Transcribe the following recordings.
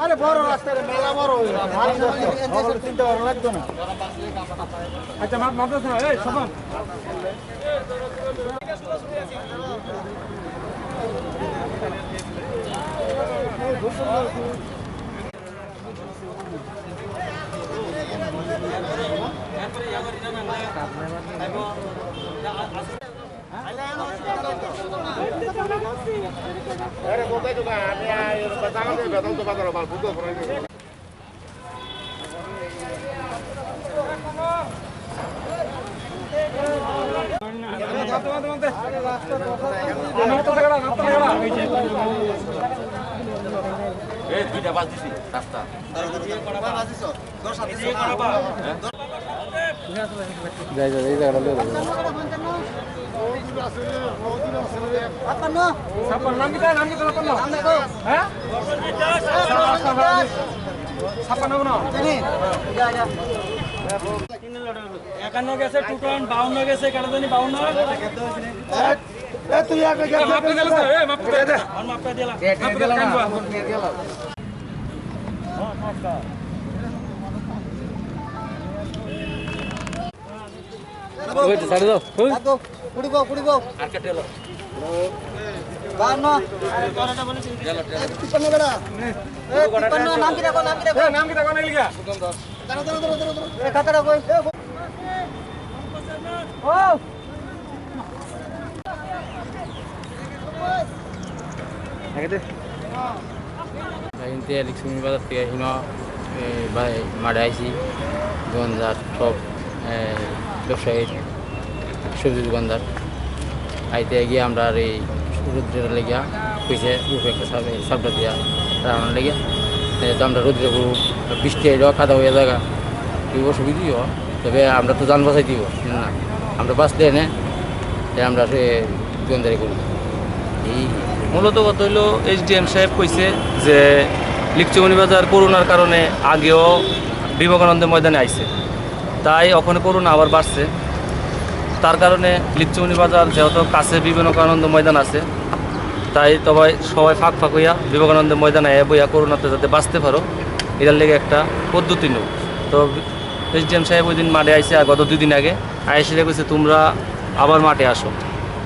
আরে বড় রাস্তা মেলা বড় চিন্তা করা লাগতো না। আচ্ছা মাদ্রাস না এই সমান একান্ন গেছে 52 গেছে কাটাদানি 52 তুই আগে লক্ষ্মী বাজার থেকে মাঠে আইসি দোকানদার সব ব্যবসায়ী সবজি দোকানদার আইতে গিয়ে আমরা আর এই রোদ্রের লেগিয়া কইছে রূপে একটা সাবটা দিয়া রান্নার লেগে তো আমরা রোদ্রে করব বৃষ্টি আইল কাদা হয়ে জায়গা খুব অসুবিধি তবে আমরা তো যান বাঁচাই দিব না আমরা বাঁচলে এনে আমরা সে দোকানদারি করি। এই মূলত কথা হইল SDM সাহেব কইছে যে লিকচুমনি বাজার করোনার কারণে আগেও বিবেকানন্দ ময়দানে আইছে, তাই ওখানে করোনা আবার বাড়ছে। তার কারণে লিকচুমনি বাজার যেহেতু কাছে বিবেকানন্দ ময়দান আছে, তাই সবাই ফাঁক হইয়া বিবেকানন্দ ময়দানে বইয়া করোনাতে যাতে বাঁচতে পারো এটার লেগে একটা পদ্ধতি নেব। তো SDM সাহেব ওই দিন মাঠে আইসে আর গত 2 দিন আগে আইসে কইছে তোমরা আবার মাঠে আসো।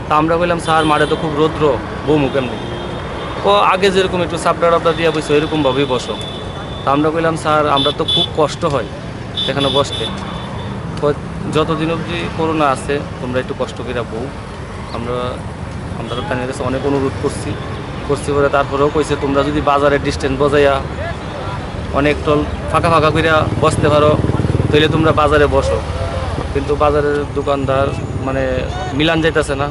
তা আমরা বললাম স্যার মাঠে তো খুব রৌদ্র বমু কেমনি, ও আগে যেরকম একটু সাপটা দিয়ে বসো এরকমভাবেই বসো। তা আমরা বললাম স্যার আমরা তো খুব কষ্ট হয় এখানে বসতে, যতদিন অবধি করোনা আছে তোমরা একটু কষ্ট করে বউ। আমরা তাদের কাছে অনেক অনুরোধ করছি পরে তারপরেও কইছে তোমরা যদি বাজারের ডিস্টেন্স বজাইয়া অনেক টল ফাঁকা করিয়া বসতে পারো তাহলে তোমরা বাজারে বসো। কিন্তু বাজারের দোকানদার মানে মিলান যাইতেছে না,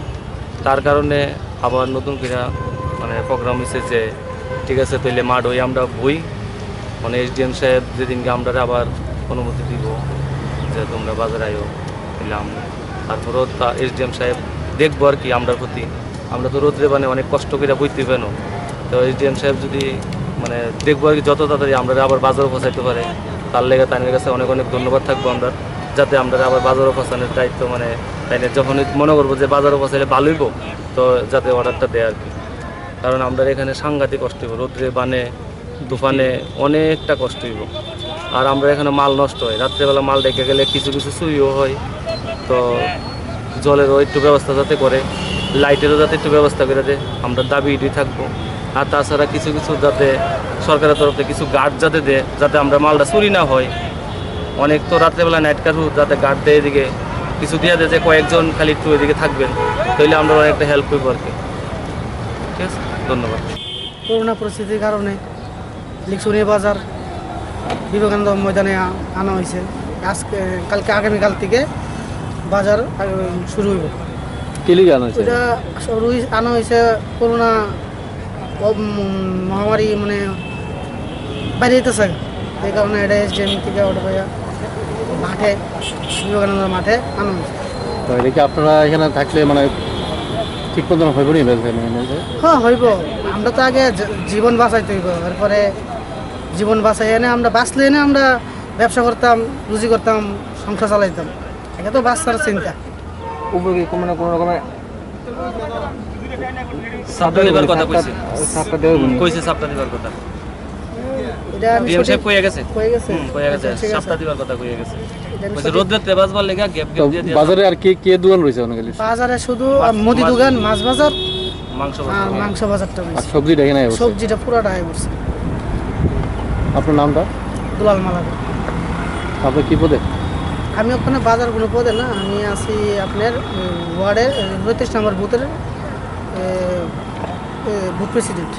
তার কারণে আবার নতুন করে মানে প্রোগ্রাম হয়েছে যে ঠিক আছে তাহলে মাঠ হয়ে আমরা বই মানে SDM সাহেব যেদিনকে আমরা আবার অনুমতি দিব যে তোমরা বাজারে আইও এলাম। তারপরেও তা SDM সাহেব দেখবো আর কি আমরার প্রতি, আমরা তো রোদ্রে মানে অনেক কষ্ট করে বইতে পেন। তো SDM সাহেব যদি মানে দেখবো আর কি যত তাড়াতাড়ি আমরা আবার বাজারে পৌঁছাইতে পারে তার লেগে তাদের কাছে অনেক ধন্যবাদ থাকবো আমরা, যাতে আমরা আবার বাজারে পৌঁছানোর দায়িত্ব মানে তাই যখন মনে করবো যে বাজারে পৌঁছাইলে ভালোই গো তো যাতে অর্ডারটা দেয় আর কি। কারণ আমরা এখানে সাংঘাতিক কষ্ট হইব, রোদ্রে বানে দুফানে অনেকটা কষ্ট হইব। আর আমরা এখানে মাল নষ্ট হয়, রাত্রেবেলা মাল ডেকে গেলে কিছু চুরিও হয়। তো জলেরও একটু ব্যবস্থা যাতে করে, লাইটেরও যাতে একটু ব্যবস্থা করে দেয় আমরা দাবি এটাই থাকবো। আর তাছাড়া কিছু যাতে সরকারের তরফ থেকে কিছু গার্ড যাতে দেয় যাতে আমরা মালটা চুরি না হয়। অনেক তো রাত্রেবেলা নাইট কারু যাতে গার্ড দেয় এদিকে কিছু দিয়ে দেয় যে কয়েকজন খালি একটু এদিকে থাকবেন, তাহলে আমরা অনেকটা হেল্প করবো আর কি। ঠিক আছে, ধন্যবাদ। করোনা পরিস্থিতির কারণে লিকচুমনি বাজার বিবেকানন্দ ময়দানে আনা হয়েছে। আজকে আগামীকাল থেকে বাজার শুরু হইব। এটা শুরু আনা হয়েছে করোনা মহামারী মানে বাইরে যেতেছে, এই কারণে এটা SDM থেকে অর্ডার হয়ে মাঠে বিবেকানন্দ মাঠে আনা হয়েছে। তো এটা কি আপনারা এখানে থাকলে মানে ঠিক মতন হইব নি হ্যাঁ হইব, আমরা তো আগে জীবন বাঁচাইতে হইব, এরপরে জীবন বাঁচাই এনে আমরা বাঁচলে এনে আমরা ব্যবসা করতাম, রুজি করতাম, সংসার চালাইতাম। এটা তো বাচ্চার চিন্তা। উপরে কি কোনো রকমের সাপটা দিবার কথা কইছে, সাপটা দেওয়া কইছে সাপটা দিবার কথা। এটা আমি ডিএম সাহেব কইয়া গেছে, কয়ে গেছে কইয়া গেছে ঠিক আছে। সাপটা দিবার কথা কইয়া গেছে। এটা আমি কইছে সঠিক- রোদ্রে তেবাজবার লেগা গ্যাপ গ্যাপ দিয়ে দিয়ে বাজারে আর কে দোকান রয়েছে অনেক বাজারে শুধু মুদি দোকান, মাছ বাজার মাংস আর বাজার। মাংস বাজারটা আর রয়েছে। সবজি দেখে নাই সবজিটা পুরোটা আয় করছে। আপনার নামটা? দুলাল মালাকা। আপনার কি পদে? আমি ওখানে বাজার কোনো পদে না, আমি আছি আপনার ওয়ার্ডের ৩৫ নম্বর বুথের বুথ প্রেসিডেন্ট।